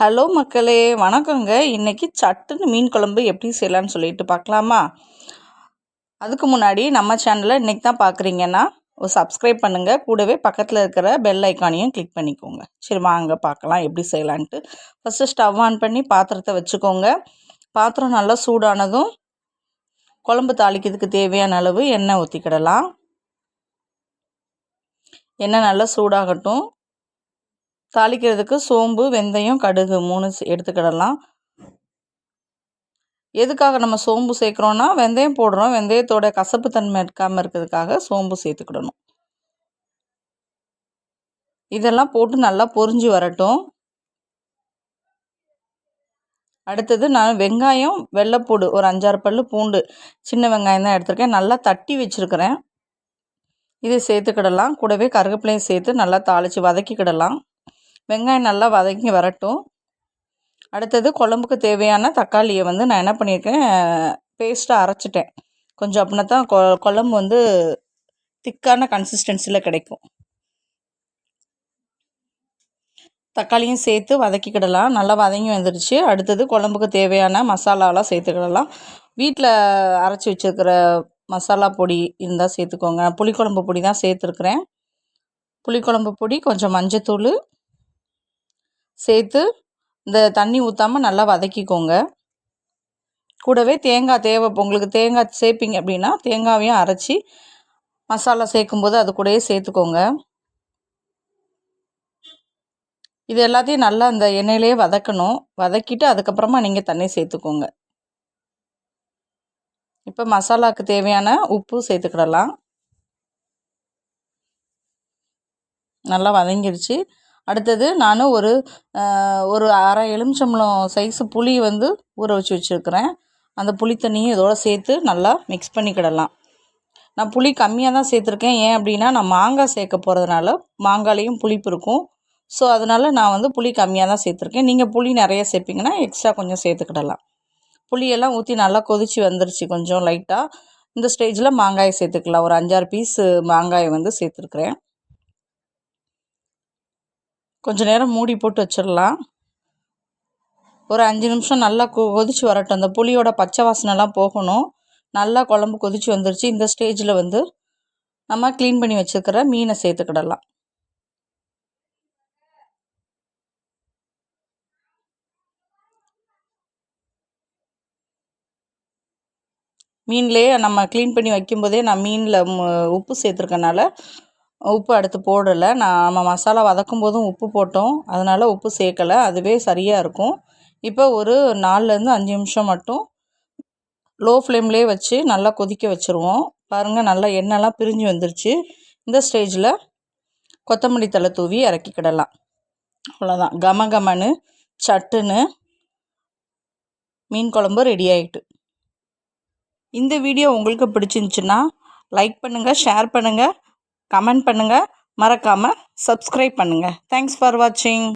Hello மக்களே, வணக்கங்க. இன்றைக்கி சட்டுன்னு மீன் குழம்பு எப்படி செய்யலான்னு சொல்லிட்டு பார்க்கலாமா? அதுக்கு முன்னாடி நம்ம சேனலை இன்றைக்கி தான் பார்க்குறீங்கன்னா சப்ஸ்கிரைப் பண்ணுங்கள். கூடவே பக்கத்தில் இருக்கிற பெல் ஐக்கானையும் கிளிக் பண்ணிக்கோங்க. சரி வாங்க பார்க்கலாம் எப்படி செய்யலான்ட்டு. ஃபஸ்ட்டு ஸ்டவ் ஆன் பண்ணி பாத்திரத்தை வச்சுக்கோங்க. பாத்திரம் நல்லா சூடானதும் குழம்பு தாளிக்கிறதுக்கு தேவையான அளவு எண்ணெய் ஊற்றிக்கிடலாம். எண்ணெய் நல்லா சூடாகட்டும். தாளிக்கிறதுக்கு சோம்பு, வெந்தயம், கடுகு 3 எடுத்துக்கிடலாம். எதுக்காக நம்ம சோம்பு சேர்க்குறோன்னா, வெந்தயம் போடுறோம். வெந்தயத்தோட கசப்பு தன்மை இருக்காமல் இருக்கிறதுக்காக சோம்பு சேர்த்துக்கிடணும். இதெல்லாம் போட்டு நல்லா பொரிஞ்சு வரட்டும். அடுத்தது நான் வெங்காயம், வெள்ளைப்பூடு ஒரு 5-6 பல்லு பூண்டு, சின்ன வெங்காயம் தான் எடுத்திருக்கேன். நல்லா தட்டி வச்சுருக்கிறேன். இதை சேர்த்துக்கிடலாம். கூடவே கருவேப்பிலையும் சேர்த்து நல்லா தாளித்து வதக்கிக்கிடலாம். வெங்காயம் நல்லா வதக்கி வரட்டும். அடுத்தது குழம்புக்கு தேவையான தக்காளியை நான் என்ன பண்ணியிருக்கேன், பேஸ்ட்டாக அரைச்சிட்டேன். கொஞ்சம் அப்படின்னா தான் குழம்பு திக்கான கன்சிஸ்டன்சியில் கிடைக்கும். தக்காளியும் சேர்த்து வதக்கிக்கிடலாம். நல்லா வதங்கி வந்துடுச்சு. அடுத்தது குழம்புக்கு தேவையான மசாலாலாம் சேர்த்துக்கிடலாம். வீட்டில் அரைச்சி வச்சுருக்கிற மசாலா பொடி இருந்தால் சேர்த்துக்கோங்க. புளிக்குழம்பு பொடி தான் சேர்த்துருக்குறேன். புளிக்குழம்பு பொடி, கொஞ்சம் மஞ்சத்தூள் சேர்த்து இந்த தண்ணி ஊற்றாமல் நல்லா வதக்கிக்கோங்க. கூடவே தேங்காய் உங்களுக்கு தேங்காய் சேர்ப்பிங்க அப்படின்னா தேங்காயையும் அரைச்சி மசாலா சேர்க்கும்போது அது கூடயே சேர்த்துக்கோங்க. இது எல்லாத்தையும் நல்லா அந்த எண்ணெயிலே வதக்கணும். வதக்கிட்டு அதுக்கப்புறமா நீங்கள் தண்ணி சேர்த்துக்கோங்க. இப்போ மசாலாவுக்கு தேவையான உப்பு சேர்த்துக்கிடலாம். நல்லா வதங்கிடுச்சு. அடுத்தது நான் ஒரு அரை எலுமிச்சம்பழம் சைஸு புளி ஊற வச்சுருக்கிறேன். அந்த புளி தண்ணியும் இதோடு சேர்த்து நல்லா மிக்ஸ் பண்ணிக்கிடலாம். நான் புளி கம்மியாக தான் சேர்த்துருக்கேன். ஏன் அப்படின்னா நான் மாங்காய் சேர்க்க போகிறதுனால மாங்காயிலையும் புளிப்பு இருக்கும். ஸோ அதனால் நான் புளி கம்மியாக தான் சேர்த்துருக்கேன். நீங்கள் புளி நிறைய சேர்ப்பிங்கன்னா எக்ஸ்ட்ரா கொஞ்சம் சேர்த்துக்கிடலாம். புளியெல்லாம் ஊற்றி நல்லா கொதித்து வந்துருச்சு கொஞ்சம் லைட்டாக. இந்த ஸ்டேஜில் மாங்காயை சேர்த்துக்கலாம். ஒரு 5-6 பீஸு மாங்காயை சேர்த்துருக்குறேன். கொஞ்சம் நேரம் மூடி போட்டு வச்சிடலாம். ஒரு 5 நிமிஷம் நல்லா கொதித்து வரட்டும். அந்த புளியோட பச்சை வாசனைலாம் போகணும். நல்லா குழம்பு கொதித்து வந்துருச்சு. இந்த ஸ்டேஜில் நம்ம க்ளீன் பண்ணி வச்சுருக்கிற மீனை சேர்த்துக்கிடலாம். மீன்லேயே நம்ம க்ளீன் பண்ணி வைக்கும்போதே நான் மீனில் உப்பு சேர்த்துருக்கனால உப்பு அடுத்து போடலை. நம்ம மசாலா வதக்கும் போதும் உப்பு போட்டோம். அதனால் உப்பு சேர்க்கலை. அதுவே சரியாக இருக்கும். இப்போ ஒரு 4-5 நிமிஷம் மட்டும் லோ ஃப்ளேம்லேயே வச்சு நல்லா கொதிக்க வச்சுருவோம். பாருங்கள், நல்லா எண்ணெய்லாம் பிரிஞ்சு வந்துருச்சு. இந்த ஸ்டேஜில் கொத்தமல்லி தழை தூவி இறக்கிக்கிடலாம். அவ்வளோதான், கமகமன்னு சட்டுன்னு மீன் குழம்பு ரெடி ஆகிட்டு. இந்த வீடியோ உங்களுக்கு பிடிச்சிருந்துச்சுன்னா லைக் பண்ணுங்கள், ஷேர் பண்ணுங்கள், கமெண்ட் பண்ணுங்கள், மறக்காமல் சப்ஸ்கிரைப் பண்ணுங்கள். தேங்க்ஸ் ஃபார் வாட்சிங்.